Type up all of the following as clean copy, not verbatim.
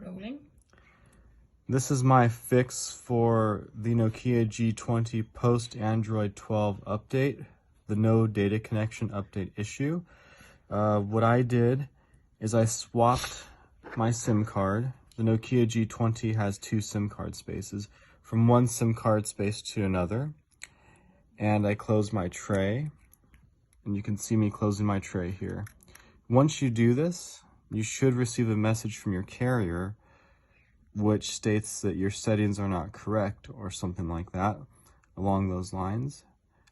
Rolling. This is my fix for the Nokia G20 post Android 12 update, the no data connection update issue. What I did is I swapped my SIM card. The Nokia G20 has 2 SIM card spaces, from one SIM card space to another. And I closed my tray, and you can see me closing my tray here. Once you do this, you should receive a message from your carrier which states that your settings are not correct or something like that, along those lines.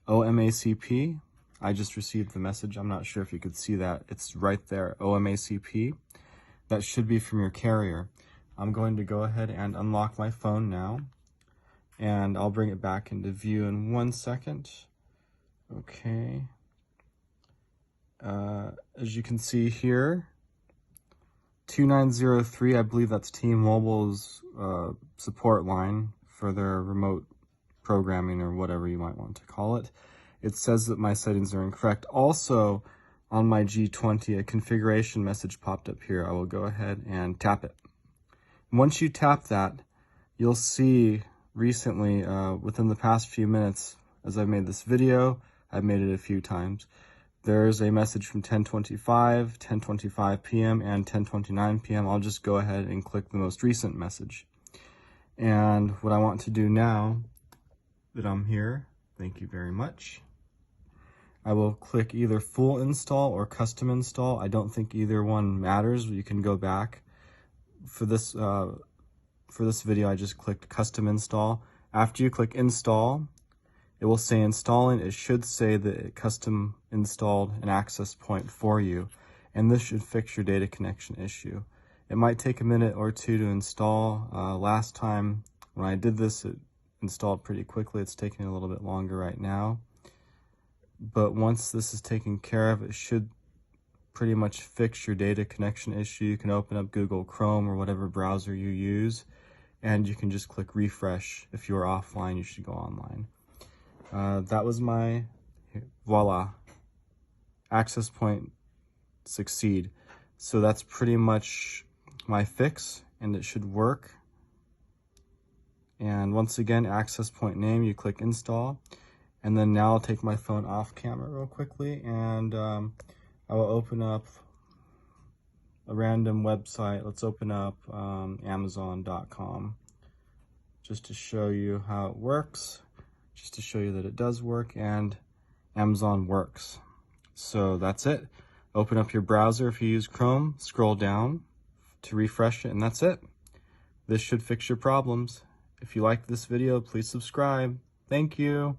OMACP, I just received the message. I'm not sure if you could see that. It's right there, OMACP. That should be from your carrier. I'm going to go ahead and unlock my phone now, and I'll bring it back into view in 1 second. Okay. As you can see here, 2903, I believe that's T-Mobile's support line for their remote programming or whatever you might want to call it. It says that my settings are incorrect. Also, on my G20, a configuration message popped up here. I will go ahead and tap it. Once you tap that, you'll see recently, within the past few minutes, as I've made this video, I've made it a few times, there's a message from 10:25 p.m. and 10:29 p.m. I'll just go ahead and click the most recent message. And what I want to do now that I'm here, thank you very much, I will click either full install or custom install. I don't think either one matters. You can go back. For this video, I just clicked custom install. After you click install, it will say installing. It should say that it custom installed an access point for you, and this should fix your data connection issue. It might take a minute or two to install. Last time when I did this, it installed pretty quickly. It's taking a little bit longer right now. But once this is taken care of, it should pretty much fix your data connection issue. You can open up Google Chrome or whatever browser you use, and you can just click refresh. If you're offline, you should go online. That was my, voila, access point succeed. So that's pretty much my fix, and it should work. And once again, access point name, you click install. And then now I'll take my phone off camera real quickly, and I will open up a random website. Let's open up Amazon.com just to show you how it works. Just to show you that it does work, and Amazon works. So that's it. Open up your browser if you use Chrome, scroll down to refresh it, and that's it. This should fix your problems. If you liked this video, please subscribe. Thank you.